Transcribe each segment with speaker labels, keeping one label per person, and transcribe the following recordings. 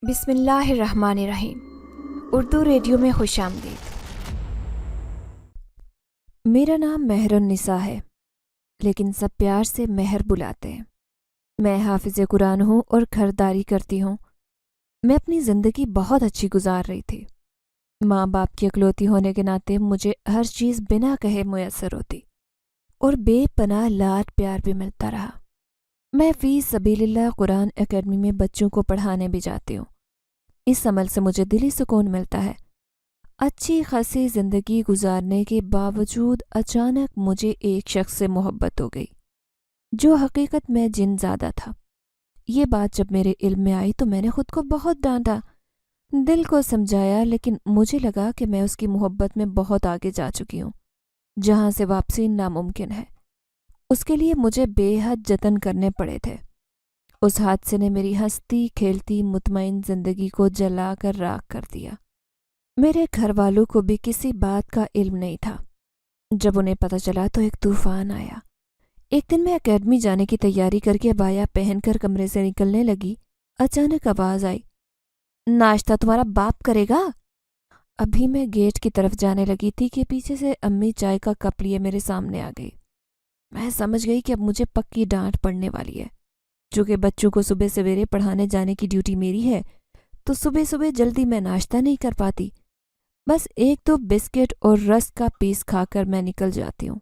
Speaker 1: بسم اللہ الرحمن الرحیم۔ اردو ریڈیو میں خوش آمدید۔ میرا نام مہر النساء ہے، لیکن سب پیار سے مہر بلاتے ہیں۔ میں حافظ قرآن ہوں اور گھرداری کرتی ہوں۔ میں اپنی زندگی بہت اچھی گزار رہی تھی۔ ماں باپ کی اکلوتی ہونے کے ناطے مجھے ہر چیز بنا کہے میسر ہوتی اور بے پناہ لاڈ پیار بھی ملتا رہا۔ میں فی سبیل اللہ قرآن اکیڈمی میں بچوں کو پڑھانے بھی جاتی ہوں۔ اس عمل سے مجھے دلی سکون ملتا ہے۔ اچھی خاصی زندگی گزارنے کے باوجود اچانک مجھے ایک شخص سے محبت ہو گئی جو حقیقت میں جن زادہ تھا۔ یہ بات جب میرے علم میں آئی تو میں نے خود کو بہت ڈانٹا، دل کو سمجھایا، لیکن مجھے لگا کہ میں اس کی محبت میں بہت آگے جا چکی ہوں، جہاں سے واپسی ناممکن ہے۔ اس کے لیے مجھے بے حد جتن کرنے پڑے تھے۔ اس حادثے نے میری ہنستی کھیلتی مطمئن زندگی کو جلا کر راکھ کر دیا۔ میرے گھر والوں کو بھی کسی بات کا علم نہیں تھا۔ جب انہیں پتہ چلا تو ایک طوفان آیا۔ ایک دن میں اکیڈمی جانے کی تیاری کر کے عبایا پہن کر کمرے سے نکلنے لگی، اچانک آواز آئی، ناشتہ تمہارا باپ کرے گا؟ ابھی میں گیٹ کی طرف جانے لگی تھی کہ پیچھے سے امی چائے کا کپ لیے میرے سامنے آ گئی۔ میں سمجھ گئی کہ اب مجھے پکی ڈانٹ پڑنے والی ہے۔ چونکہ بچوں کو صبح سویرے پڑھانے جانے کی ڈیوٹی میری ہے، تو صبح صبح جلدی میں ناشتہ نہیں کر پاتی۔ بس ایک دو بسکٹ اور رسک کا پیس کھا کر میں نکل جاتی ہوں۔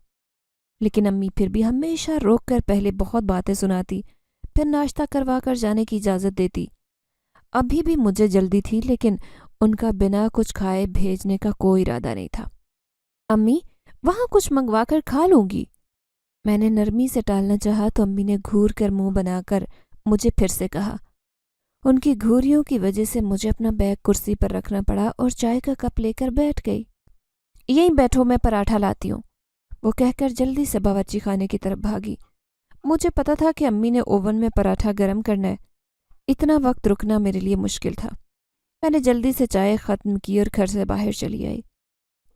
Speaker 1: لیکن امی پھر بھی ہمیشہ روک کر پہلے بہت باتیں سناتی، پھر ناشتہ کروا کر جانے کی اجازت دیتی۔ ابھی بھی مجھے جلدی تھی، لیکن ان کا بنا کچھ کھائے بھیجنے کا کوئی ارادہ نہیں تھا۔ امی، وہاں کچھ منگوا کر کھا لوں گی۔ میں نے نرمی سے ٹالنا چاہا تو امی نے گھور کر منہ بنا کر مجھے پھر سے کہا۔ ان کی گھوریوں کی وجہ سے مجھے اپنا بیگ کرسی پر رکھنا پڑا اور چائے کا کپ لے کر بیٹھ گئی۔ یہیں بیٹھو، میں پراٹھا لاتی ہوں، وہ کہہ کر جلدی سے باورچی خانے کی طرف بھاگی۔ مجھے پتا تھا کہ امی نے اوون میں پراٹھا گرم کرنا ہے۔ اتنا وقت رکنا میرے لیے مشکل تھا۔ میں نے جلدی سے چائے ختم کی اور گھر سے باہر چلی آئی۔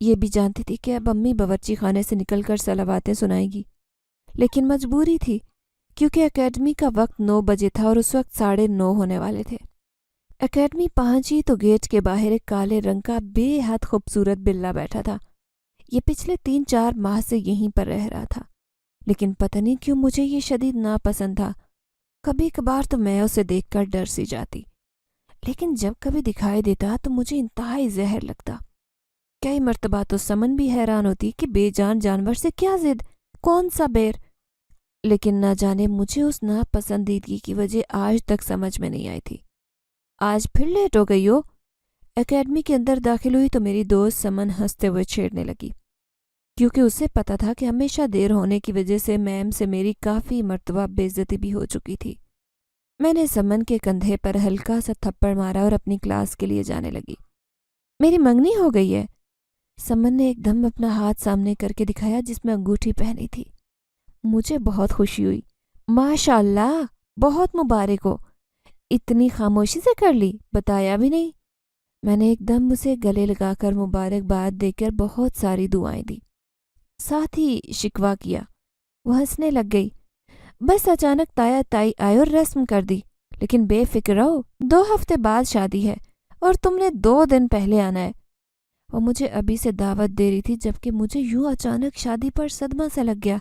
Speaker 1: یہ بھی جانتی تھی کہ اب امی باورچی خانے سے نکل کر صلواتیں سنائے گی، لیکن مجبوری تھی، کیونکہ اکیڈمی کا وقت 9 بجے تھا اور اس وقت 9:30 ہونے والے تھے۔ اکیڈمی پہنچی تو گیٹ کے باہر ایک کالے رنگ کا بے حد خوبصورت بلا بیٹھا تھا۔ یہ پچھلے 3-4 ماہ سے یہیں پر رہ رہا تھا، لیکن پتہ نہیں کیوں مجھے یہ شدید ناپسند تھا۔ کبھی کبھار تو میں اسے دیکھ کر ڈر سی جاتی، لیکن جب کبھی دکھائی دیتا تو مجھے انتہائی زہر لگتا۔ کئی مرتبہ تو سمن بھی حیران ہوتی کہ بے جان جانور سے کیا ضد، کون سا بیر، لیکن نہ جانے مجھے اس ناپسندیدگی کی وجہ آج تک سمجھ میں نہیں آئی تھی۔ آج پھر لیٹ ہو گئی ہو؟ اکیڈمی کے اندر داخل ہوئی تو میری دوست سمن ہنستے ہوئے چھیڑنے لگی، کیونکہ اسے پتا تھا کہ ہمیشہ دیر ہونے کی وجہ سے میم سے میری کافی مرتبہ بے عزتی بھی ہو چکی تھی۔ میں نے سمن کے کندھے پر ہلکا سا تھپڑ مارا اور اپنی کلاس کے لیے جانے لگی۔ میری منگنی ہو گئی ہے؟ سمن نے ایک دم اپنا ہاتھ سامنے کر کے دکھایا جس میں انگوٹھی پہنی تھی۔ مجھے بہت خوشی ہوئی۔ ماشاء اللہ، بہت مبارک ہو۔ اتنی خاموشی سے کر لی، بتایا بھی نہیں۔ میں نے ایک دم اسے گلے لگا کر مبارکباد دے کر بہت ساری دعائیں دی، ساتھ ہی شکوہ کیا۔ وہ ہنسنے لگ گئی۔ بس اچانک تایا تائی آئے اور رسم کر دی، لیکن بے فکر رہو، 2 ہفتے بعد شادی ہے اور تم نے 2 دن پہلے آنا ہے۔ وہ مجھے ابھی سے دعوت دے رہی تھی، جبکہ مجھے یوں اچانک شادی پر صدمہ سا لگ گیا۔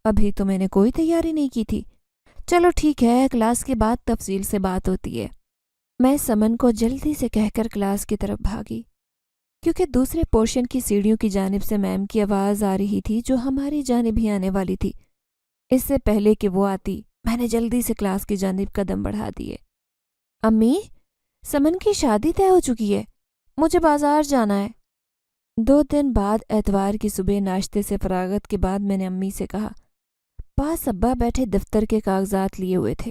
Speaker 1: ابھی تو میں نے کوئی تیاری نہیں کی تھی۔ چلو ٹھیک ہے، کلاس کے بعد تفصیل سے بات ہوتی ہے۔ میں سمن کو جلدی سے کہہ کر کلاس کی طرف بھاگی، کیونکہ دوسرے پورشن کی سیڑھیوں کی جانب سے میم کی آواز آ رہی تھی جو ہماری جانب ہی آنے والی تھی۔ اس سے پہلے کہ وہ آتی، میں نے جلدی سے کلاس کی جانب قدم بڑھا دیے۔ امی، سمن کی شادی طے ہو چکی ہے، مجھے بازار جانا ہے۔ 2 دن بعد اتوار کی صبح ناشتے سے فراغت کے بعد میں نے امی سے کہا۔ پاس ابا بیٹھے دفتر کے کاغذات لیے ہوئے تھے۔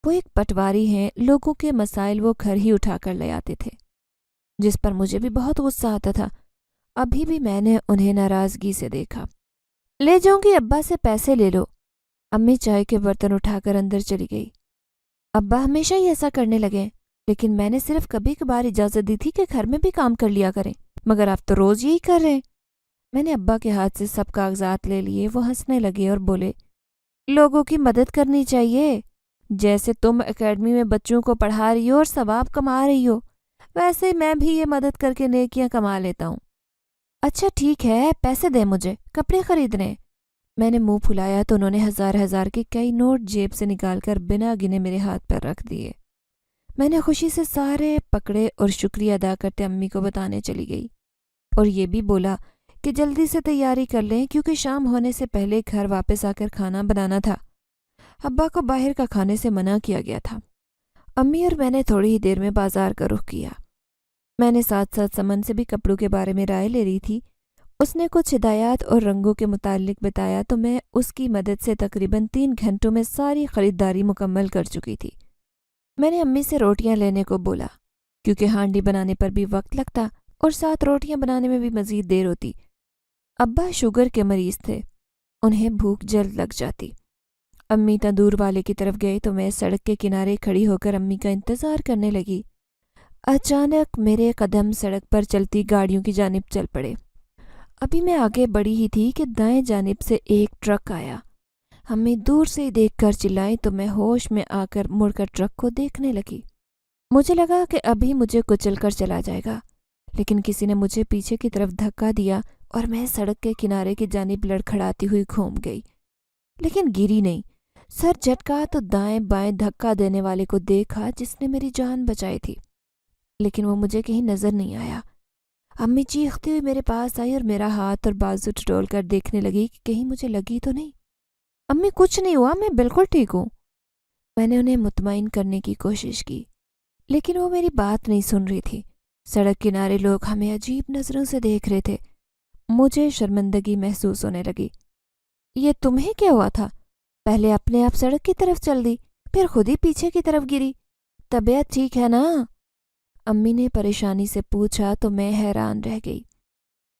Speaker 1: وہ ایک پٹواری ہیں، لوگوں کے مسائل وہ گھر ہی اٹھا کر لے آتے تھے، جس پر مجھے بھی بہت غصہ آتا تھا۔ ابھی بھی میں نے انہیں ناراضگی سے دیکھا۔ لے جاؤں گی، ابا سے پیسے لے لو۔ امی چائے کے برتن اٹھا کر اندر چلی گئی۔ ابا ہمیشہ ہی ایسا کرنے لگے، لیکن میں نے صرف کبھی کبھار اجازت دی تھی کہ گھر میں بھی کام کر لیا کریں، مگر آپ تو روز یہی کر رہے ہیں۔ میں نے ابا کے ہاتھ سے سب کاغذات لے لیے۔ وہ ہنسنے لگے اور بولے، لوگوں کی مدد کرنی چاہیے، جیسے تم اکیڈمی میں بچوں کو پڑھا رہی ہو اور ثواب کما رہی ہو، ویسے میں بھی یہ مدد کر کے نیکیاں کما لیتا ہوں۔ اچھا ٹھیک ہے، پیسے دیں مجھے، کپڑے خریدنے۔ میں نے منہ پھلایا تو انہوں نے ہزار ہزار کے کئی نوٹ جیب سے نکال کر بنا گنے میرے ہاتھ پر رکھ دیے۔ میں نے خوشی سے سارے پکڑے اور شکریہ ادا کرتے امی کو بتانے چلی گئی، اور یہ بھی بولا کہ جلدی سے تیاری کر لیں کیونکہ شام ہونے سے پہلے گھر واپس آ کر کھانا بنانا تھا۔ ابا کو باہر کا کھانے سے منع کیا گیا تھا۔ امی اور میں نے تھوڑی ہی دیر میں بازار کا رخ کیا۔ میں نے ساتھ ساتھ سمن سے بھی کپڑوں کے بارے میں رائے لے رہی تھی۔ اس نے کچھ ہدایات اور رنگوں کے متعلق بتایا تو میں اس کی مدد سے تقریباً 3 گھنٹوں میں ساری خریداری مکمل کر چکی تھی۔ میں نے امی سے روٹیاں لینے کو بولا کیونکہ ہانڈی بنانے پر بھی وقت لگتا اور ساتھ روٹیاں بنانے میں بھی مزید دیر ہوتی۔ ابا شوگر کے مریض تھے، انہیں بھوک جلد لگ جاتی۔ امی تندور والے کی طرف گئے تو میں سڑک کے کنارے کھڑی ہو کر امی کا انتظار کرنے لگی۔ اچانک میرے قدم سڑک پر چلتی گاڑیوں کی جانب چل پڑے۔ ابھی میں آگے بڑھی ہی تھی کہ دائیں جانب سے ایک ٹرک آیا۔ امی دور سے ہی دیکھ کر چلائیں تو میں ہوش میں آ کر مڑ کر ٹرک کو دیکھنے لگی۔ مجھے لگا کہ ابھی مجھے کچل کر چلا جائے گا، لیکن کسی نے مجھے پیچھے کی طرف دھکا دیا اور میں سڑک کے کنارے کی جانب لڑکھڑاتی ہوئی گھوم گئی، لیکن گری نہیں۔ سر جھٹکا تو دائیں بائیں دھکا دینے والے کو دیکھا جس نے میری جان بچائی تھی، لیکن وہ مجھے کہیں نظر نہیں آیا۔ امی چیختی ہوئی میرے پاس آئی اور میرا ہاتھ اور بازو ٹٹول کر دیکھنے لگی کہ کہیں مجھے لگی تو نہیں۔ امی کچھ نہیں ہوا، میں بالکل ٹھیک ہوں۔ میں نے انہیں مطمئن کرنے کی کوشش کی، لیکن وہ میری بات نہیں سن رہی تھی۔ سڑک کنارے لوگ ہمیں عجیب نظروں سے دیکھ رہے تھے۔ مجھے شرمندگی محسوس ہونے لگی۔ یہ تمہیں کیا ہوا تھا؟ پہلے اپنے آپ سڑک کی طرف چل دی، پھر خود ہی پیچھے کی طرف گری۔ طبیعت ٹھیک ہے نا؟ امی نے پریشانی سے پوچھا تو میں حیران رہ گئی۔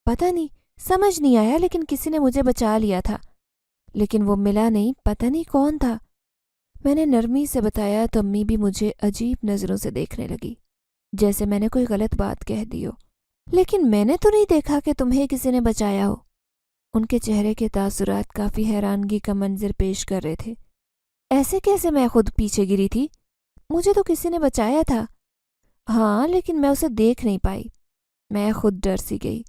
Speaker 1: پتہ نہیں، سمجھ نہیں آیا، لیکن کسی نے مجھے بچا لیا تھا، لیکن وہ ملا نہیں، پتہ نہیں کون تھا۔ میں نے نرمی سے بتایا تو امی بھی مجھے عجیب نظروں سے دیکھنے لگی، جیسے میں نے کوئی غلط بات کہہ دی ہو۔ لیکن میں نے تو نہیں دیکھا کہ تمہیں کسی نے بچایا ہو۔ ان کے چہرے کے تاثرات کافی حیرانگی کا منظر پیش کر رہے تھے۔ ایسے کیسے میں خود پیچھے گری تھی؟ مجھے تو کسی نے بچایا تھا۔ ہاں، لیکن میں اسے دیکھ نہیں پائی۔ میں خود ڈر سی گئی،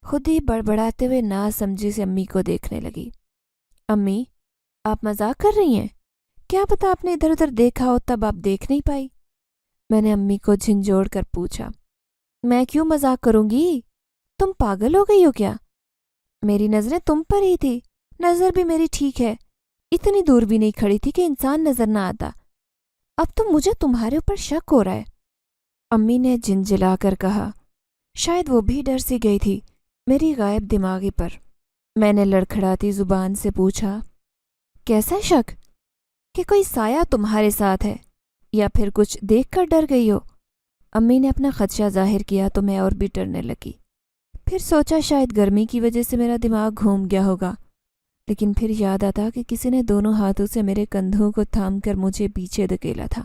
Speaker 1: خود ہی بڑبڑاتے ہوئے نا سمجھی سے امی کو دیکھنے لگی۔ امی، آپ مذاق کر رہی ہیں؟ کیا پتہ آپ نے ادھر ادھر دیکھا ہو تب آپ دیکھ نہیں پائی؟ میں نے امی کو جھنجھوڑ کر پوچھا۔ میں کیوں مذاق کروں گی؟ تم پاگل ہو گئی ہو کیا؟ میری نظریں تم پر ہی تھی، نظر بھی میری ٹھیک ہے، اتنی دور بھی نہیں کھڑی تھی کہ انسان نظر نہ آتا۔ اب تو مجھے تمہارے اوپر شک ہو رہا ہے، امی نے جھنجھلا کر کہا۔ شاید وہ بھی ڈر سی گئی تھی میری غائب دماغی پر۔ میں نے لڑکھڑاتی زبان سے پوچھا، کیسا شک؟ کہ کوئی سایہ تمہارے ساتھ ہے یا پھر کچھ دیکھ کر ڈر گئی ہو؟ امی نے اپنا خدشہ ظاہر کیا تو میں اور بھی ڈرنے لگی۔ پھر سوچا شاید گرمی کی وجہ سے میرا دماغ گھوم گیا ہوگا، لیکن پھر یاد آتا کہ کسی نے دونوں ہاتھوں سے میرے کندھوں کو تھام کر مجھے پیچھے دھکیلا تھا۔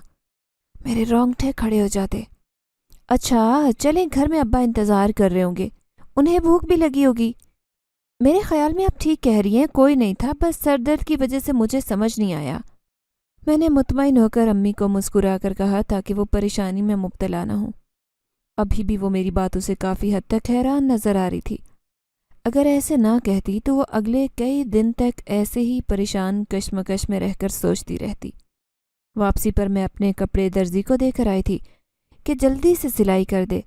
Speaker 1: میرے رونگٹے کھڑے ہو جاتے۔ اچھا چلیں، گھر میں ابا انتظار کر رہے ہوں گے، انہیں بھوک بھی لگی ہوگی۔ میرے خیال میں آپ ٹھیک کہہ رہی ہیں، کوئی نہیں تھا، بس سر درد کی وجہ سے مجھے سمجھ نہیں آیا۔ میں نے مطمئن ہو کر امی کو مسکرا کر کہا تاکہ وہ پریشانی میں مبتلا نہ ہوں۔ ابھی بھی وہ میری باتوں سے کافی حد تک حیران نظر آ رہی تھی۔ اگر ایسے نہ کہتی تو وہ اگلے کئی دن تک ایسے ہی پریشان کشمکش میں رہ کر سوچتی رہتی۔ واپسی پر میں اپنے کپڑے درزی کو دے کر آئی تھی کہ جلدی سے سلائی کر دے۔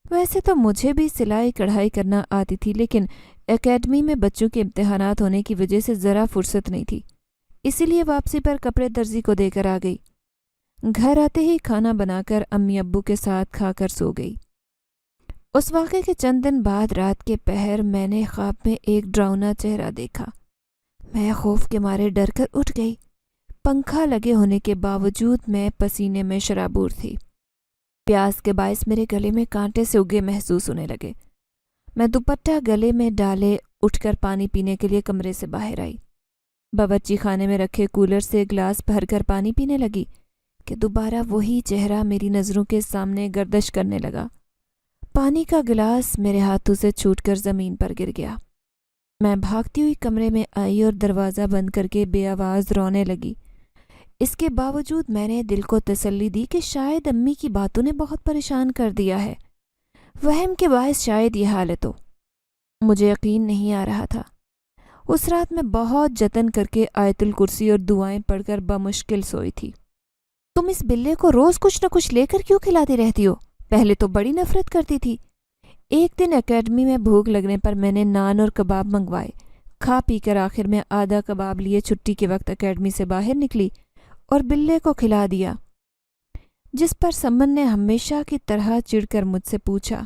Speaker 1: ویسے تو مجھے بھی سلائی کڑھائی کرنا آتی تھی، لیکن اکیڈمی میں بچوں کے امتحانات ہونے کی وجہ سے ذرا فرصت نہیں تھی، اسی لیے واپسی پر کپڑے درزی کو دے کر آ گئی۔ گھر آتے ہی کھانا بنا کر امی ابو کے ساتھ کھا کر سو گئی۔ اس واقعے کے چند دن بعد رات کے پہر میں نے خواب میں ایک ڈراؤنا چہرہ دیکھا۔ میں خوف کے مارے ڈر کر اٹھ گئی۔ پنکھا لگے ہونے کے باوجود میں پسینے میں شرابور تھی۔ پیاس کے باعث میرے گلے میں کانٹے سے اگے محسوس ہونے لگے۔ میں دوپٹہ گلے میں ڈالے اٹھ کر پانی پینے کے لیے کمرے سے باہر آئی۔ باورچی خانے میں رکھے کولر سے گلاس بھر کر پانی پینے لگی کہ دوبارہ وہی چہرہ میری نظروں کے سامنے گردش کرنے لگا۔ پانی کا گلاس میرے ہاتھوں سے چھوٹ کر زمین پر گر گیا۔ میں بھاگتی ہوئی کمرے میں آئی اور دروازہ بند کر کے بے آواز رونے لگی۔ اس کے باوجود میں نے دل کو تسلی دی کہ شاید امی کی باتوں نے بہت پریشان کر دیا ہے، وہم کے باعث شاید یہ حالت ہو۔ مجھے یقین نہیں آ رہا تھا۔ اس رات میں بہت جتن کر کے آیت الکرسی اور دعائیں پڑھ کر بمشکل سوئی تھی۔ تم اس بلے کو روز کچھ نہ کچھ لے کر کیوں کھلاتی رہتی ہو؟ پہلے تو بڑی نفرت کرتی تھی۔ ایک دن اکیڈمی میں بھوک لگنے پر میں نے نان اور کباب منگوائے۔ کھا پی کر آخر میں آدھا کباب لیے چھٹی کے وقت اکیڈمی سے باہر نکلی اور بلے کو کھلا دیا، جس پر سمن نے ہمیشہ کی طرح چڑھ کر مجھ سے پوچھا،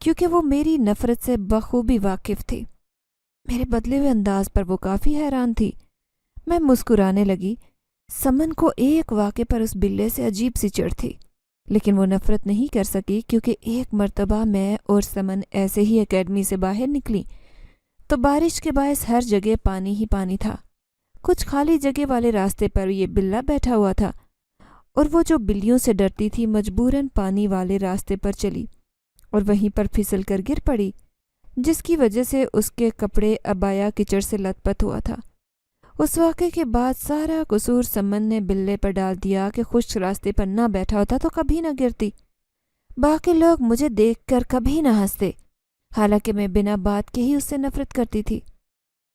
Speaker 1: کیونکہ وہ میری نفرت سے بخوبی واقف تھی۔ میرے بدلے ہوئے انداز پر وہ کافی حیران تھی۔ میں مسکرانے لگی۔ سمن کو ایک واقعے پر اس بلے سے عجیب سی چڑھ تھی، لیکن وہ نفرت نہیں کر سکی، کیونکہ ایک مرتبہ میں اور سمن ایسے ہی اکیڈمی سے باہر نکلی تو بارش کے باعث ہر جگہ پانی ہی پانی تھا۔ کچھ خالی جگہ والے راستے پر یہ بلہ بیٹھا ہوا تھا، اور وہ جو بلیوں سے ڈرتی تھی مجبوراً پانی والے راستے پر چلی اور وہیں پر پھسل کر گر پڑی، جس کی وجہ سے اس کے کپڑے عبایا کچڑ سے لت پت ہوا تھا۔ اس واقعے کے بعد سارا قصور سمن نے بلے پر ڈال دیا کہ خشک راستے پر نہ بیٹھا ہوتا تو کبھی نہ گرتی۔ باقی لوگ مجھے دیکھ کر کبھی نہ ہنستے، حالانکہ میں بنا بات کے ہی اس سے نفرت کرتی تھی۔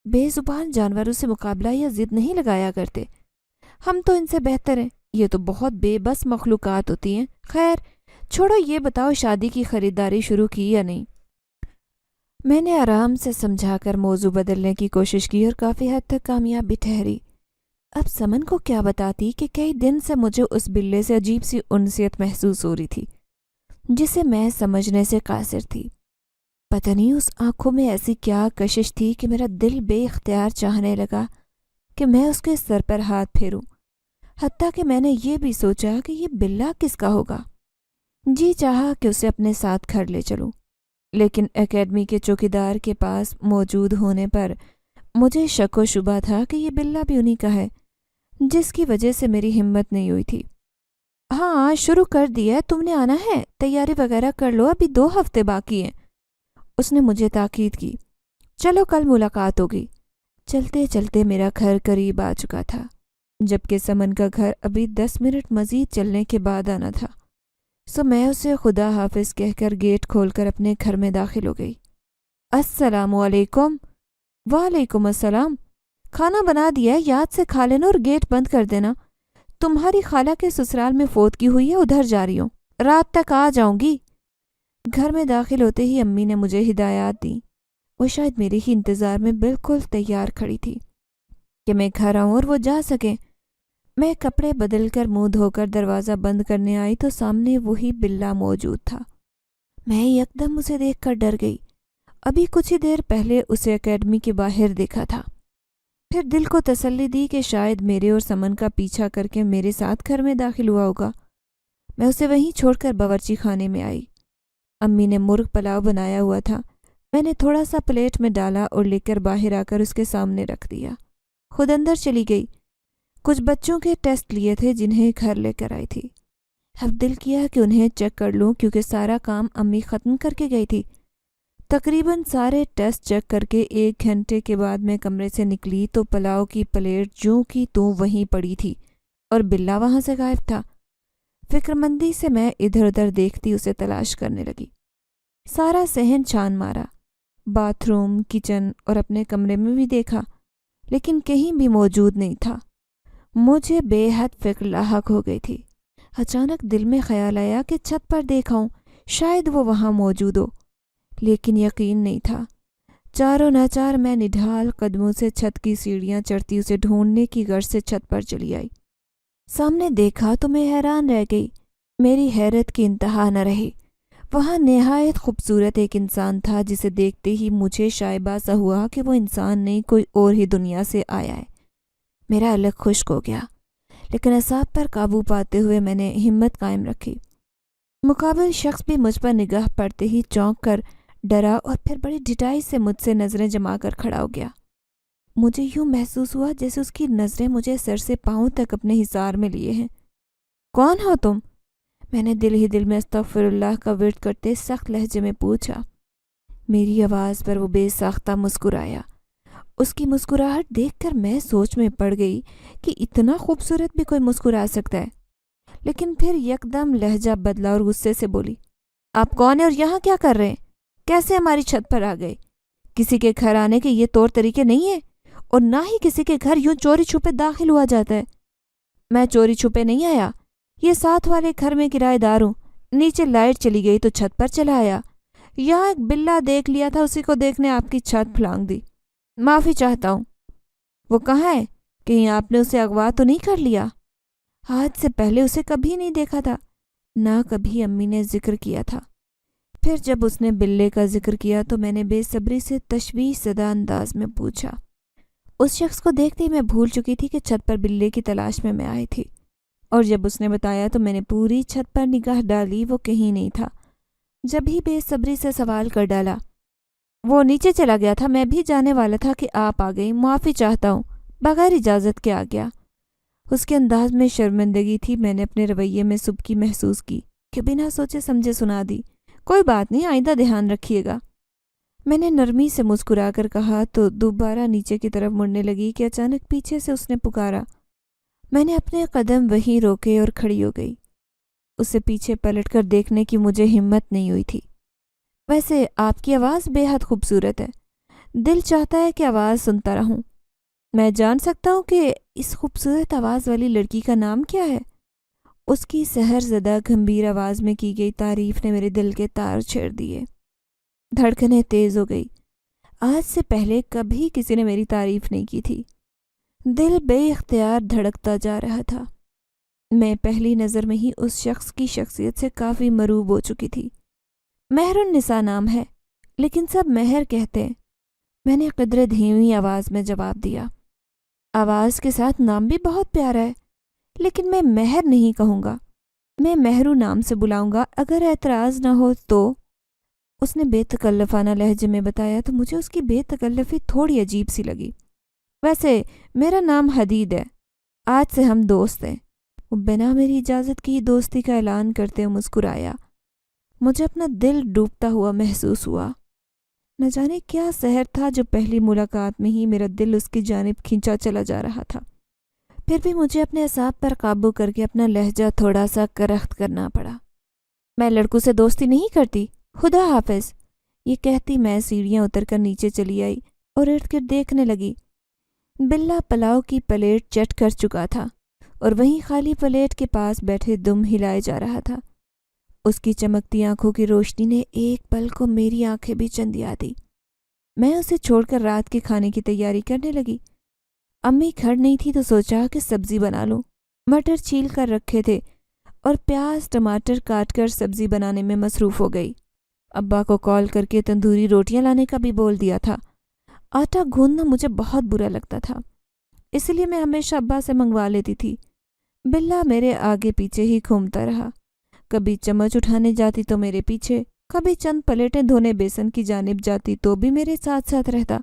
Speaker 1: بے زبان جانوروں سے مقابلہ یا ضد نہیں لگایا کرتے، ہم تو ان سے بہتر ہیں، یہ تو بہت بے بس مخلوقات ہوتی ہیں۔ خیر چھوڑو، یہ بتاؤ شادی کی خریداری شروع کی یا نہیں؟ میں نے آرام سے سمجھا کر موضوع بدلنے کی کوشش کی اور کافی حد تک کامیاب بھی ٹھہری۔ اب سمن کو کیا بتاتی کہ کئی دن سے مجھے اس بلے سے عجیب سی انسیت محسوس ہو رہی تھی، جسے میں سمجھنے سے قاصر تھی۔ پتہ نہیں اس آنکھوں میں ایسی کیا کشش تھی کہ میرا دل بے اختیار چاہنے لگا کہ میں اس کے سر پر ہاتھ پھیروں، حتیٰ کہ میں نے یہ بھی سوچا کہ یہ بلہ کس کا ہوگا۔ جی چاہا کہ اسے اپنے ساتھ گھر لے چلوں، لیکن اکیڈمی کے چوکیدار کے پاس موجود ہونے پر مجھے شک و شبہ تھا کہ یہ بلہ بھی انہی کا ہے، جس کی وجہ سے میری ہمت نہیں ہوئی تھی۔ ہاں شروع کر دیا، تم نے آنا ہے، تیاری وغیرہ کر لو، ابھی 2 ہفتے باقی ہیں، اس نے مجھے تاکید کی۔ چلو کل ملاقات ہوگی۔ چلتے چلتے میرا گھر قریب آ چکا تھا، جبکہ سمن کا گھر ابھی 10 منٹ مزید چلنے کے بعد آنا تھا، سو میں اسے خدا حافظ کہہ کر گیٹ کھول کر اپنے گھر میں داخل ہو گئی۔ السلام علیکم۔ وعلیکم السلام۔ کھانا بنا دیا ہے، یاد سے کھا لینا اور گیٹ بند کر دینا۔ تمہاری خالہ کے سسرال میں فوت کی ہوئی ہے، ادھر جا رہی ہوں، رات تک آ جاؤں گی۔ گھر میں داخل ہوتے ہی امی نے مجھے ہدایات دیں۔ وہ شاید میرے ہی انتظار میں بالکل تیار کھڑی تھی کہ میں گھر آؤں اور وہ جا سکیں۔ میں کپڑے بدل کر منہ دھو کر دروازہ بند کرنے آئی تو سامنے وہی بلہ موجود تھا۔ میں یکدم اسے دیکھ کر ڈر گئی۔ ابھی کچھ ہی دیر پہلے اسے اکیڈمی کے باہر دیکھا تھا۔ پھر دل کو تسلی دی کہ شاید میرے اور سمن کا پیچھا کر کے میرے ساتھ گھر میں داخل ہوا ہوگا۔ میں اسے وہیں چھوڑ کر باورچی خانے میں آئی۔ امی نے مرغ پلاؤ بنایا ہوا تھا، میں نے تھوڑا سا پلیٹ میں ڈالا اور لے کر باہر آ کر اس کے سامنے رکھ دیا۔ خود اندر چلی گئی۔ کچھ بچوں کے ٹیسٹ لیے تھے جنہیں گھر لے کر آئی تھی۔ اب دل کیا کہ انہیں چیک کر لوں، کیونکہ سارا کام امی ختم کر کے گئی تھی۔ تقریباً سارے ٹیسٹ چیک کر کے 1 گھنٹے کے بعد میں کمرے سے نکلی تو پلاؤ کی پلیٹ جوں کی توں وہیں پڑی تھی اور بلہ وہاں سے غائب تھا۔ فکرمندی سے میں ادھر ادھر دیکھتی اسے تلاش کرنے لگی۔ سارا صحن چھان مارا، باتھ روم، کچن اور اپنے کمرے میں بھی دیکھا، لیکن کہیں بھی موجود نہیں تھا۔ مجھے بے حد فکر لاحق ہو گئی تھی۔ اچانک دل میں خیال آیا کہ چھت پر دیکھاؤں، شاید وہ وہاں موجود ہو، لیکن یقین نہیں تھا۔ چاروں ناچار میں نڈھال قدموں سے چھت کی سیڑھیاں چڑھتی اسے ڈھونڈنے کی غرض سے چھت پر چلی آئی۔ سامنے دیکھا تو میں حیران رہ گئی۔ میری حیرت کی انتہا نہ رہی۔ وہاں نہایت خوبصورت ایک انسان تھا، جسے دیکھتے ہی مجھے شائبہ سا ہوا کہ وہ انسان نہیں، کوئی اور ہی دنیا سے آیا ہے۔ میرا الگ خشک ہو گیا، لیکن اعصاب پر قابو پاتے ہوئے میں نے ہمت قائم رکھی۔ مقابل شخص بھی مجھ پر نگاہ پڑتے ہی چونک کر ڈرا اور پھر بڑی ڈٹائی سے مجھ سے نظریں جما کر کھڑا ہو گیا۔ مجھے یوں محسوس ہوا جیسے اس کی نظریں مجھے سر سے پاؤں تک اپنے حصار میں لیے ہیں۔ کون ہو تم؟ میں نے دل ہی دل میں استغفر اللہ کا ورد کرتے سخت لہجے میں پوچھا۔ میری آواز پر وہ بے ساختہ مسکرایا اس کی مسکراہٹ دیکھ کر میں سوچ میں پڑ گئی کہ اتنا خوبصورت بھی کوئی مسکرا سکتا ہے، لیکن پھر یکدم لہجہ بدلا اور غصے سے بولی، آپ کون ہیں اور یہاں کیا کر رہے ہیں؟ کیسے ہماری چھت پر آ گئے؟ کسی کے گھر آنے کے یہ طور طریقے نہیں ہیں، اور نہ ہی کسی کے گھر یوں چوری چھپے داخل ہوا جاتا ہے۔ میں چوری چھپے نہیں آیا، یہ ساتھ والے گھر میں کرایہ دار ہوں۔ نیچے لائٹ چلی گئی تو چھت پر چلا آیا، یہاں ایک بلہ دیکھ لیا تھا، اسی کو دیکھنے آپ کی چھت پھلانگ دی۔ معافی چاہتا ہوں۔ وہ کہاں ہے؟ کہیں آپ نے اسے اغوا تو نہیں کر لیا؟ آج سے پہلے اسے کبھی نہیں دیکھا تھا، نہ کبھی امی نے ذکر کیا تھا۔ پھر جب اس نے بلے کا ذکر کیا تو میں نے بے صبری سے تشویش زدہ انداز میں پوچھا۔ اس شخص کو دیکھتے ہی میں بھول چکی تھی کہ چھت پر بلے کی تلاش میں آئی تھی، اور جب اس نے بتایا تو میں نے پوری چھت پر نگاہ ڈالی، وہ کہیں نہیں تھا۔ جب ہی بے صبری سے سوال کر ڈالا، وہ نیچے چلا گیا تھا، میں بھی جانے والا تھا کہ آپ آ گئی، معافی چاہتا ہوں، بغیر اجازت کے آ گیا۔ اس کے انداز میں شرمندگی تھی، میں نے اپنے رویے میں سبکی محسوس کی کہ بنا سوچے سمجھے سنا دی۔ کوئی بات نہیں، آئندہ دھیان رکھیے گا، میں نے نرمی سے مسکرا کر کہا تو دوبارہ نیچے کی طرف مڑنے لگی کہ اچانک پیچھے سے اس نے پکارا۔ میں نے اپنے قدم وہیں روکے اور کھڑی ہو گئی۔ اسے پیچھے پلٹ کر دیکھنے کی مجھے ہمت نہیں ہوئی تھی۔ ویسے آپ کی آواز بے حد خوبصورت ہے، دل چاہتا ہے کہ آواز سنتا رہوں۔ میں جان سکتا ہوں کہ اس خوبصورت آواز والی لڑکی کا نام کیا ہے؟ اس کی سحر زدہ گھمبیر آواز میں کی گئی تعریف نے میرے دل کے تار چھیڑ دیے۔ دھڑکنیں تیز ہو گئی۔ آج سے پہلے کبھی کسی نے میری تعریف نہیں کی تھی۔ دل بے اختیار دھڑکتا جا رہا تھا۔ میں پہلی نظر میں ہی اس شخص کی شخصیت سے کافی مروب ہو چکی تھی۔ مہر النساء نام ہے، لیکن سب مہر کہتے ہیں، میں نے قدرے دھیمی آواز میں جواب دیا۔ آواز کے ساتھ نام بھی بہت پیارا ہے، لیکن میں مہر نہیں کہوں گا، میں مہرو نام سے بلاؤں گا، اگر اعتراض نہ ہو تو۔ اس نے بے تکلفانہ لہجے میں بتایا تو مجھے اس کی بے تکلفی تھوڑی عجیب سی لگی۔ ویسے میرا نام حدید ہے، آج سے ہم دوست ہیں۔ وہ بنا میری اجازت کی دوستی کا اعلان کرتے ہوئے مسکرایا۔ مجھے اپنا دل ڈوبتا ہوا محسوس ہوا۔ نہ جانے کیا سحر تھا جو پہلی ملاقات میں ہی میرا دل اس کی جانب کھینچا چلا جا رہا تھا۔ پھر بھی مجھے اپنے اعصاب پر قابو کر کے اپنا لہجہ تھوڑا سا کرخت کرنا پڑا۔ میں لڑکوں سے دوستی نہیں کرتی، خدا حافظ۔ یہ کہتی میں سیڑھیاں اتر کر نیچے چلی آئی اور ارد گرد دیکھنے لگی۔ بلہ پلاؤ کی پلیٹ چٹ کر چکا تھا اور وہیں خالی پلیٹ کے پاس بیٹھے دم ہلائے جا رہا تھا۔ اس کی چمکتی آنکھوں کی روشنی نے ایک پل کو میری آنکھیں بھی چندیا دی۔ میں اسے چھوڑ کر رات کے کھانے کی تیاری کرنے لگی۔ امی گھر نہیں تھی تو سوچا کہ سبزی بنا لوں۔ مٹر چھیل کر رکھے تھے اور پیاز ٹماٹر کاٹ کر سبزی بنانے میں مصروف ہو گئی۔ ابا کو کال کر کے تندوری روٹیاں لانے کا بھی بول دیا تھا۔ آٹا گوندنا مجھے بہت برا لگتا تھا، اس لیے میں ہمیشہ ابا سے منگوا لیتی تھی۔ بلہ میرے آگے پیچھے ہی گھومتا رہا، کبھی چمچ اٹھانے جاتی تو میرے پیچھے، کبھی چند پلیٹیں دھونے بیسن کی جانب جاتی تو بھی میرے ساتھ ساتھ رہتا۔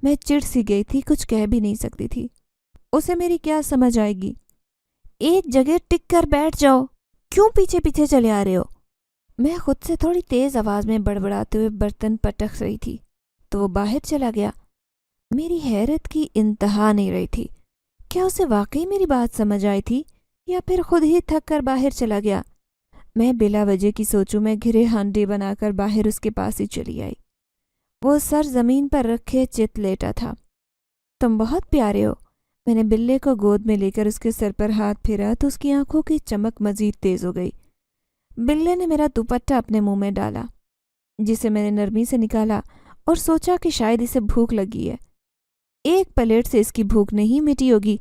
Speaker 1: میں چڑ سی گئی تھی، کچھ کہہ بھی نہیں سکتی تھی۔ اسے میری کیا سمجھ آئے گی؟ ایک جگہ ٹک کر بیٹھ جاؤ، کیوں پیچھے پیچھے چلے آ رہے ہو؟ میں خود سے تھوڑی تیز آواز میں بڑبڑاتے ہوئے برتن پٹک رہی تھی تو وہ باہر چلا گیا۔ میری حیرت کی انتہا نہیں رہی تھی۔ کیا اسے واقعی میری بات سمجھ آئی تھی یا پھر خود ہی تھک کر باہر چلا گیا؟ میں بلا وجہ کی سوچوں میں گھرے ہانڈی بنا کر باہر اس کے پاس ہی چلی آئی۔ وہ سر زمین پر رکھے چت لیٹا تھا۔ تم بہت پیارے ہو۔ میں نے بلے کو گود میں لے کر اس کے سر پر ہاتھ پھیرا تو اس کی آنکھوں کی چمک مزید تیز ہو گئی۔ بلے نے میرا دوپٹہ اپنے منہ میں ڈالا، جسے میں نے نرمی سے نکالا اور سوچا کہ شاید اسے بھوک لگی ہے۔ ایک پلیٹ سے اس کی بھوک نہیں مٹی ہوگی۔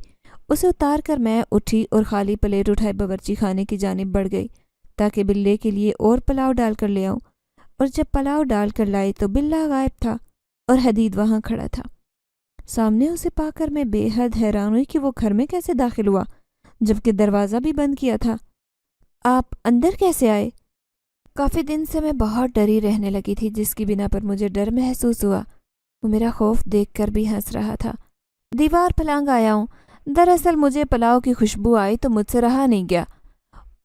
Speaker 1: اسے اتار کر میں اٹھی اور خالی پلیٹ اٹھائے باورچی خانے کی جانب بڑھ گئی تاکہ بلے کے لیے اور پلاؤ ڈال کر لے آؤں، اور جب پلاؤ ڈال کر لائی تو بلہ غائب تھا اور حدید وہاں کھڑا تھا۔ سامنے اسے پا کر میں بے حد حیران ہوئی کہ وہ گھر میں کیسے داخل ہوا جبکہ دروازہ بھی بند کیا تھا۔ آپ اندر کیسے آئے؟ کافی دن سے میں بہت ڈری رہنے لگی تھی، جس کی بنا پر مجھے ڈر محسوس ہوا۔ وہ میرا خوف دیکھ کر بھی ہنس رہا تھا۔ دیوار پھلانگ آیا ہوں، دراصل مجھے پلاؤ کی خوشبو آئی تو مجھ سے رہا نہیں گیا،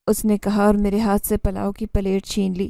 Speaker 1: اس نے کہا اور میرے ہاتھ سے پلاؤ کی پلیٹ چھین لی۔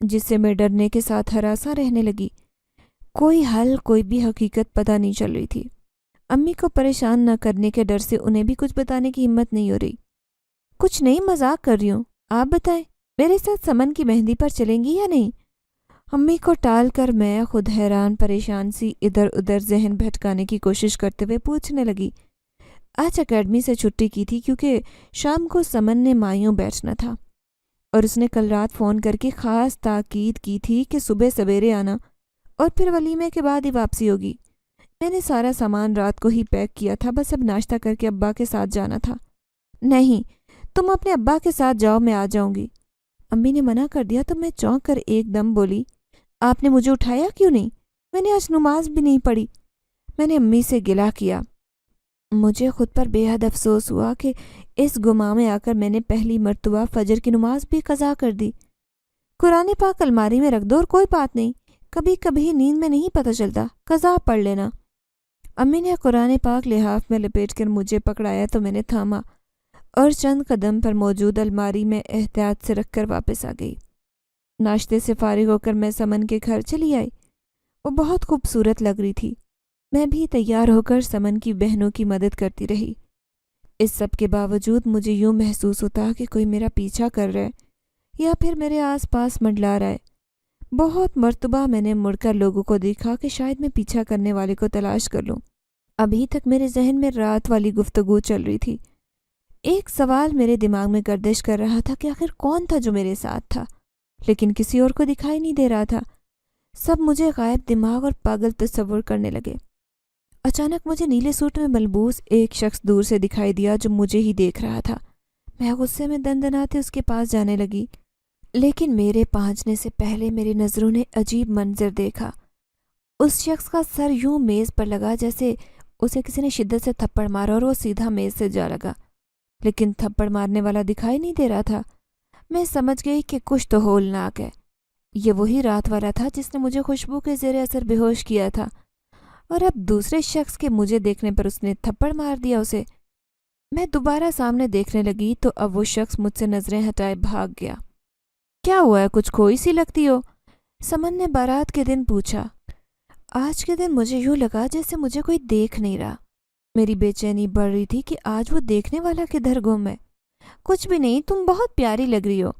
Speaker 1: جس سے میں ڈرنے کے ساتھ ہراساں رہنے لگی۔ کوئی حل، کوئی بھی حقیقت پتہ نہیں چل رہی تھی۔ امی کو پریشان نہ کرنے کے ڈر سے انہیں بھی کچھ بتانے کی ہمت نہیں ہو رہی۔ کچھ نہیں، مذاق کر رہی ہوں، آپ بتائیں میرے ساتھ سمن کی مہندی پر چلیں گی یا نہیں؟ امی کو ٹال کر میں خود حیران پریشان سی ادھر ادھر ذہن بھٹکانے کی کوشش کرتے ہوئے پوچھنے لگی۔ آج اکیڈمی سے چھٹی کی تھی کیونکہ شام کو سمن نے مایوں بیٹھنا تھا اور اس نے کل رات فون کر کے خاص تاکید کی تھی کہ صبح سویرے آنا اور پھر ولیمے کے بعد ہی واپسی ہوگی۔ میں نے سارا سامان رات کو ہی پیک کیا تھا، بس اب ناشتہ کر کے ابا کے ساتھ جانا تھا۔ نہیں، تم اپنے ابا کے ساتھ جاؤ، میں آ جاؤں گی۔ امی نے منع کر دیا تو میں چونک کر ایک دم بولی، آپ نے مجھے اٹھایا کیوں نہیں؟ میں نے آج نماز بھی نہیں پڑھی۔ میں نے امی سے گلہ کیا۔ مجھے خود پر بے حد افسوس ہوا کہ اس گماں میں آ کر میں نے پہلی مرتبہ فجر کی نماز بھی قضا کر دی۔ قرآن پاک الماری میں رکھ دو اور کوئی بات نہیں، کبھی کبھی نیند میں نہیں پتہ چلتا، قضا پڑھ لینا۔ امی نے قرآن پاک لحاف میں لپیٹ کر مجھے پکڑایا تو میں نے تھاما اور چند قدم پر موجود الماری میں احتیاط سے رکھ کر واپس آ گئی۔ ناشتے سے فارغ ہو کر میں سمن کے گھر چلی آئی۔ وہ بہت خوبصورت لگ رہی تھی۔ میں بھی تیار ہو کر سمن کی بہنوں کی مدد کرتی رہی۔ اس سب کے باوجود مجھے یوں محسوس ہوتا کہ کوئی میرا پیچھا کر رہا ہے یا پھر میرے آس پاس منڈلا رہا ہے۔ بہت مرتبہ میں نے مڑ کر لوگوں کو دیکھا کہ شاید میں پیچھا کرنے والے کو تلاش کر لوں۔ ابھی تک میرے ذہن میں رات والی گفتگو چل رہی تھی۔ ایک سوال میرے دماغ میں گردش کر رہا تھا کہ آخر کون تھا جو میرے ساتھ تھا، لیکن کسی اور کو دکھائی نہیں دے رہا تھا۔ سب مجھے غائب دماغ اور پاگل تصور کرنے لگے۔ اچانک مجھے نیلے سوٹ میں ملبوس ایک شخص دور سے دکھائی دیا جو مجھے ہی دیکھ رہا تھا۔ میں غصے میں دندناتے اس کے پاس جانے لگی، لیکن میرے پہنچنے سے پہلے میری نظروں نے عجیب منظر دیکھا۔ اس شخص کا سر یوں میز پر لگا جیسے اسے کسی نے شدت سے تھپڑ مارا اور وہ سیدھا میز سے جا لگا، لیکن تھپڑ مارنے والا دکھائی نہیں دے رہا تھا۔ میں سمجھ گئی کہ کچھ تو ہولناک ہے۔ یہ وہی رات والا تھا جس نے مجھے خوشبو کے زیر اثر بے ہوش کیا تھا، اور اب دوسرے شخص کے مجھے دیکھنے پر اس نے تھپڑ مار دیا اسے۔ میں دوبارہ سامنے دیکھنے لگی تو اب وہ شخص مجھ سے نظریں ہٹائے بھاگ گیا۔ کیا ہوا ہے، کچھ کھوئی سی لگتی ہو؟ سمن نے بارات کے دن پوچھا۔ آج کے دن مجھے یوں لگا جیسے مجھے کوئی دیکھ نہیں رہا۔ میری بے چینی بڑھ رہی تھی کہ آج وہ دیکھنے والا کدھر گم ہے۔ کچھ بھی نہیں، تم بہت پیاری لگ رہی ہو،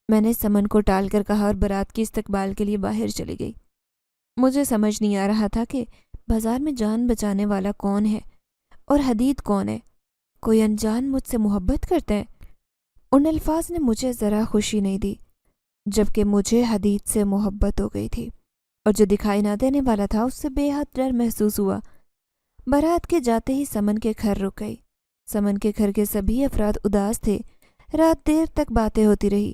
Speaker 1: میں نے سمن کو ٹال کر کہا اور بارات کے استقبال کے لیے باہر چلی گئی۔ مجھے سمجھ نہیں آ رہا تھا کہ بازار میں جان بچانے والا کون ہے اور حدید کون ہے۔ کوئی انجان مجھ سے محبت کرتا ہے؟ ان الفاظ نے مجھے ذرا خوشی نہیں دی، جبکہ مجھے حدید سے محبت ہو گئی تھی، اور جو دکھائی نہ دینے والا تھا اس سے بے حد ڈر محسوس ہوا۔ بارات کے جاتے ہی سمن کے گھر رک گئی۔ سمن کے گھر کے سبھی افراد اداس تھے۔ رات دیر تک باتیں ہوتی رہی۔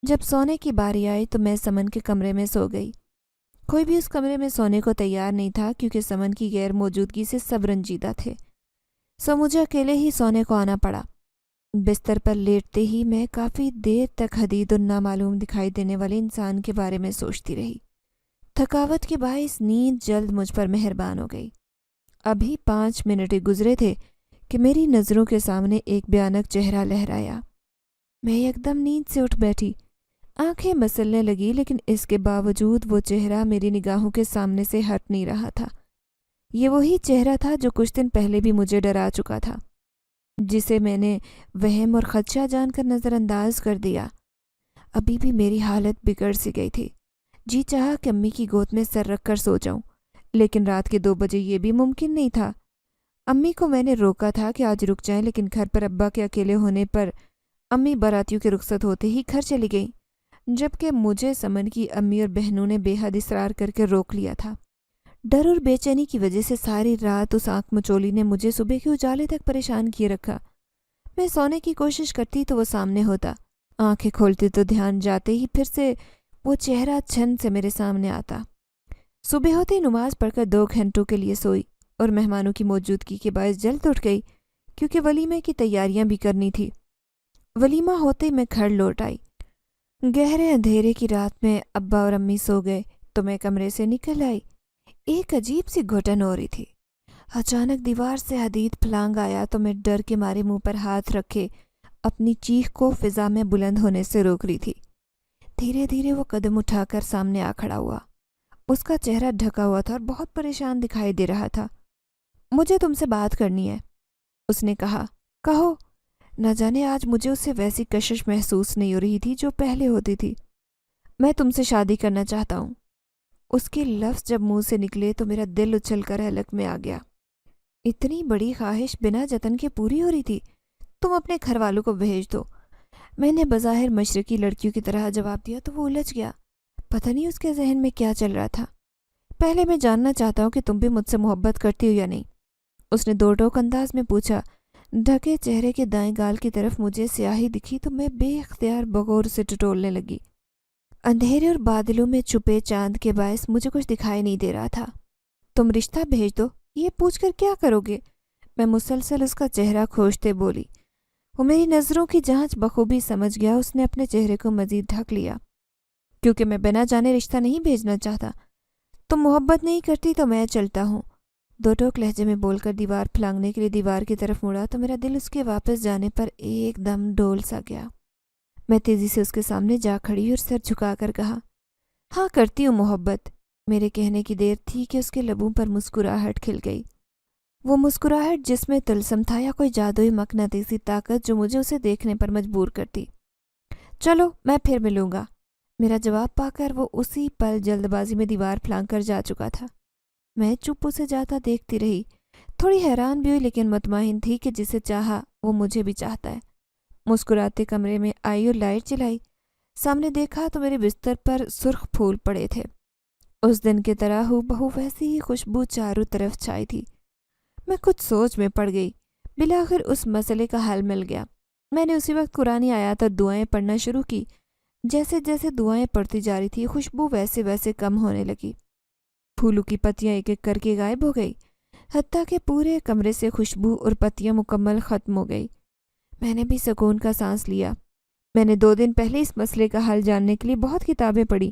Speaker 1: جب سونے کی باری آئی تو میں سمن کے کمرے میں سو گئی۔ کوئی بھی اس کمرے میں سونے کو تیار نہیں تھا کیونکہ سمن کی غیر موجودگی سے سب رنجیدہ تھے، سو مجھے اکیلے ہی سونے کو آنا پڑا۔ بستر پر لیٹتے ہی میں کافی دیر تک حدید اور نامعلوم دکھائی دینے والے انسان کے بارے میں سوچتی رہی۔ تھکاوٹ کے باعث نیند جلد مجھ پر مہربان ہو گئی۔ ابھی 5 منٹ گزرے تھے کہ میری نظروں کے سامنے ایک بھیانک چہرہ لہرایا۔ میں یکدم نیند سے اٹھ بیٹھی، آنکھیں مسلنے لگی، لیکن اس کے باوجود وہ چہرہ میری نگاہوں کے سامنے سے ہٹ نہیں رہا تھا۔ یہ وہی چہرہ تھا جو کچھ دن پہلے بھی مجھے ڈرا چکا تھا، جسے میں نے وہم اور خدشہ جان کر نظر انداز کر دیا۔ ابھی بھی میری حالت بگڑ سی گئی تھی۔ جی چاہا کہ امی کی گود میں سر رکھ کر سو جاؤں، لیکن رات کے 2 بجے یہ بھی ممکن نہیں تھا۔ امی کو میں نے روکا تھا کہ آج رک جائیں، لیکن گھر پر ابا کے اکیلے ہونے پر امی باراتیوں کے رخصت ہوتے ہی گھر چلی گئیں، جبکہ مجھے سمن کی امی اور بہنوں نے بے حد اصرار کر کے روک لیا تھا۔ ڈر اور بے چینی کی وجہ سے ساری رات اس آنکھ مچولی نے مجھے صبح کے اجالے تک پریشان کیے رکھا۔ میں سونے کی کوشش کرتی تو وہ سامنے ہوتا، آنکھیں کھولتی تو دھیان جاتے ہی پھر سے وہ چہرہ چھن سے میرے سامنے آتا۔ صبح ہوتے ہی نماز پڑھ کر 2 گھنٹوں کے لیے سوئی اور مہمانوں کی موجودگی کے باعث جلد اٹھ گئی کیونکہ ولیمے کی تیاریاں بھی کرنی تھی۔ ولیمہ ہوتے ہی میں گھر لوٹ آئی۔ گہرے اندھیرے کی رات میں ابا اور امی سو گئے تو میں کمرے سے نکل آئی۔ ایک عجیب سی گھٹن ہو رہی تھی۔ اچانک دیوار سے حدید پھلانگ آیا تو میں ڈر کے مارے منہ پر ہاتھ رکھے اپنی چیخ کو فضا میں بلند ہونے سے روک رہی تھی۔ دھیرے دھیرے وہ قدم اٹھا کر سامنے آ کھڑا ہوا۔ اس کا چہرہ ڈھکا ہوا تھا اور بہت پریشان دکھائی دے رہا تھا۔ مجھے تم سے بات کرنی ہے، اس نے کہا۔ کہو۔ نہ جانے آج مجھے اس سے ویسی کشش محسوس نہیں ہو رہی تھی جو پہلے ہوتی تھی۔ میں تم سے شادی کرنا چاہتا ہوں۔ اس کے لفظ جب منہ سے نکلے تو میرا دل اچھل کر حلق میں آ گیا۔ اتنی بڑی خواہش بنا جتن کے پوری ہو رہی تھی؟ تم اپنے گھر والوں کو بھیج دو۔ میں نے بظاہر مشرقی لڑکیوں کی طرح جواب دیا تو وہ الجھ گیا۔ پتہ نہیں اس کے ذہن میں کیا چل رہا تھا۔ پہلے میں جاننا چاہتا ہوں کہ تم بھی مجھ سے محبت کرتی ہو یا نہیں، اس نے دو ٹوک انداز میں پوچھا۔ ڈھکے چہرے کے دائیں گال کی طرف مجھے سیاہی دکھی تو میں بے اختیار بغور سے ٹٹولنے لگی۔ اندھیرے اور بادلوں میں چھپے چاند کے باعث مجھے کچھ دکھائی نہیں دے رہا تھا۔ تم رشتہ بھیج دو، یہ پوچھ کر کیا کرو گے؟ میں مسلسل اس کا چہرہ کھوجتے بولی۔ وہ میری نظروں کی جانچ بخوبی سمجھ گیا۔ اس نے اپنے چہرے کو مزید ڈھک لیا۔ کیونکہ میں بنا جانے رشتہ نہیں بھیجنا چاہتا۔ تم محبت نہیں کرتی تو میں چلتا ہوں، دو ٹوک لہجے میں بول کر دیوار پھلانگنے کے لیے دیوار کی طرف مڑا تو میرا دل اس کے واپس جانے پر ایک دم ڈول سا گیا۔ میں تیزی سے اس کے سامنے جا کھڑی اور سر جھکا کر کہا، ہاں کرتی ہوں محبت۔ میرے کہنے کی دیر تھی کہ اس کے لبوں پر مسکراہٹ کھل گئی۔ وہ مسکراہٹ جس میں طلسم تھا یا کوئی جادوئی مقناطیسی طاقت جو مجھے اسے دیکھنے پر مجبور کرتی۔ چلو میں پھر ملوں گا۔ میرا جواب پا کر وہ اسی پل جلد بازی میں دیوار پھلانگ کر جا چکا تھا۔ میں چپ اسے جاتا دیکھتی رہی، تھوڑی حیران بھی ہوئی لیکن مطمئن تھی کہ جسے چاہا وہ مجھے بھی چاہتا ہے۔ مسکراتے کمرے میں آئی اور لائٹ جلائی۔ سامنے دیکھا تو میرے بستر پر سرخ پھول پڑے تھے۔ اس دن کی طرح ہو بہو ویسی ہی خوشبو چاروں طرف چھائی تھی۔ میں کچھ سوچ میں پڑ گئی۔ بالآخر اس مسئلے کا حل مل گیا۔ میں نے اسی وقت قرآنی آیات اور دعائیں پڑھنا شروع کی۔ جیسے جیسے دعائیں پڑھتی جا رہی تھی خوشبو ویسے ویسے کم ہونے لگی۔ پھولوں کی پتیاں ایک ایک کر کے غائب ہو گئی، حتیٰ کہ پورے کمرے سے خوشبو اور پتیاں مکمل ختم ہو گئی۔ میں نے بھی سکون کا سانس لیا۔ میں نے 2 دن پہلے اس مسئلے کا حل جاننے کے لیے بہت کتابیں پڑھی۔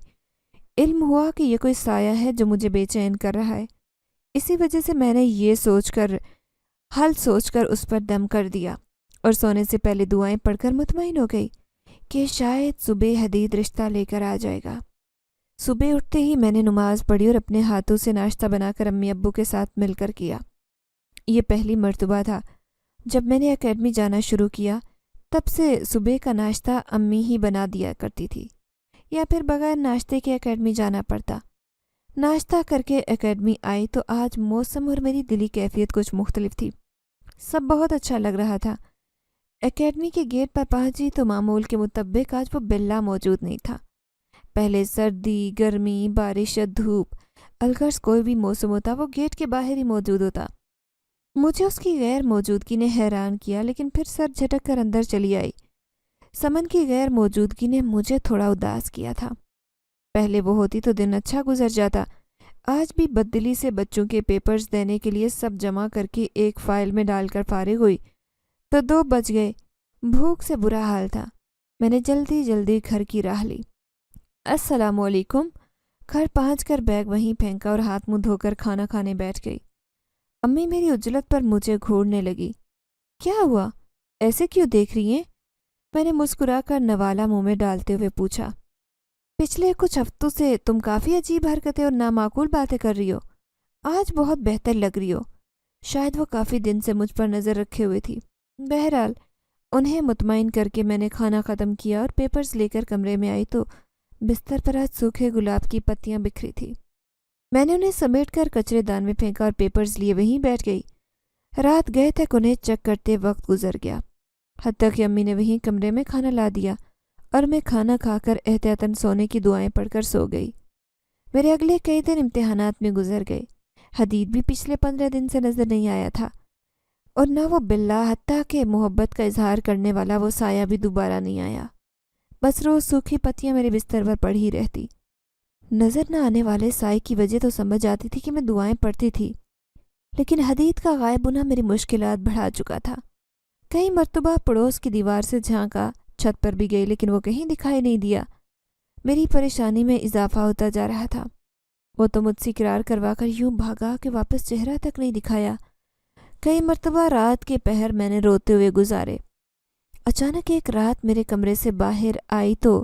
Speaker 1: علم ہوا کہ یہ کوئی سایہ ہے جو مجھے بے چین کر رہا ہے۔ اسی وجہ سے میں نے یہ حل سوچ کر اس پر دم کر دیا اور سونے سے پہلے دعائیں پڑھ کر مطمئن ہو گئی کہ شاید صبح حدید رشتہ لے کر آ جائے گا۔ صبح اٹھتے ہی میں نے نماز پڑھی اور اپنے ہاتھوں سے ناشتہ بنا کر امی ابو کے ساتھ مل کر کیا۔ یہ پہلی مرتبہ تھا جب میں نے اکیڈمی جانا شروع کیا۔ تب سے صبح کا ناشتہ امی ہی بنا دیا کرتی تھی یا پھر بغیر ناشتے کے اکیڈمی جانا پڑتا۔ ناشتہ کر کے اکیڈمی آئی تو آج موسم اور میری دلی کیفیت کچھ مختلف تھی۔ سب بہت اچھا لگ رہا تھا۔ اکیڈمی کے گیٹ پر پہنچی تو معمول کے مطابق آج وہ بلا موجود نہیں تھا۔ پہلے سردی، گرمی، بارش یا دھوپ، الغرض کوئی بھی موسم ہوتا وہ گیٹ کے باہر ہی موجود ہوتا۔ مجھے اس کی غیر موجودگی نے حیران کیا لیکن پھر سر جھٹک کر اندر چلی آئی۔ سمن کی غیر موجودگی نے مجھے تھوڑا اداس کیا تھا۔ پہلے وہ ہوتی تو دن اچھا گزر جاتا۔ آج بھی بددلی سے بچوں کے پیپرز دینے کے لیے سب جمع کر کے ایک فائل میں ڈال کر فارغ ہوئی تو 2 بج گئے۔ بھوک سے برا حال تھا۔ میں نے جلدی جلدی گھر کی راہ لی۔ السلام علیکم۔ گھر پہنچ کر بیگ وہیں پھینکا اور ہاتھ منہ دھو کر کھانا کھانے بیٹھ گئی۔ امی میری عجلت پر مجھے گھورنے لگی۔ کیا ہوا؟ ایسے کیوں دیکھ رہی ہیں؟ میں نے مسکرا کر نوالا منہ میں ڈالتے ہوئے پوچھا۔ پچھلے کچھ ہفتوں سے تم کافی عجیب حرکتیں اور نامعقول باتیں کر رہی ہو۔ آج بہت بہتر لگ رہی ہو۔ شاید وہ کافی دن سے مجھ پر نظر رکھے ہوئے تھی۔ بہرحال انہیں مطمئن کر کے میں نے کھانا ختم کیا اور پیپرز لے کر کمرے میں آئی تو بستر پر آج سوکھے گلاب کی پتیاں بکھری تھی۔ میں نے انہیں سمیٹ کر کچرے دان میں پھینکا اور پیپرز لیے وہیں بیٹھ گئی۔ رات گئے تک انہیں چیک کرتے وقت گزر گیا، حتیٰ کہ امی نے وہیں کمرے میں کھانا لا دیا اور میں کھانا کھا کر احتیاطاً سونے کی دعائیں پڑھ کر سو گئی۔ میرے اگلے کئی دن امتحانات میں گزر گئے۔ حدید بھی پچھلے 15 دن سے نظر نہیں آیا تھا اور نہ وہ بلا، حتیٰ کہ محبت کا اظہار کرنے والا وہ سایہ بھی دوبارہ نہیں آیا۔ بس روز سوکھی پتیاں میرے بستر پر پڑھی رہتی۔ نظر نہ آنے والے سائے کی وجہ تو سمجھ آتی تھی کہ میں دعائیں پڑھتی تھی، لیکن حدید کا غائب ہونا میری مشکلات بڑھا چکا تھا۔ کئی مرتبہ پڑوس کی دیوار سے جھانکا، چھت پر بھی گئی لیکن وہ کہیں دکھائی نہیں دیا۔ میری پریشانی میں اضافہ ہوتا جا رہا تھا۔ وہ تو مجھ سے اقرار کروا کر یوں بھاگا کہ واپس چہرہ تک نہیں دکھایا۔ کئی مرتبہ رات کے پہر میں نے روتے ہوئے گزارے۔ اچانک ایک رات میرے کمرے سے باہر آئی تو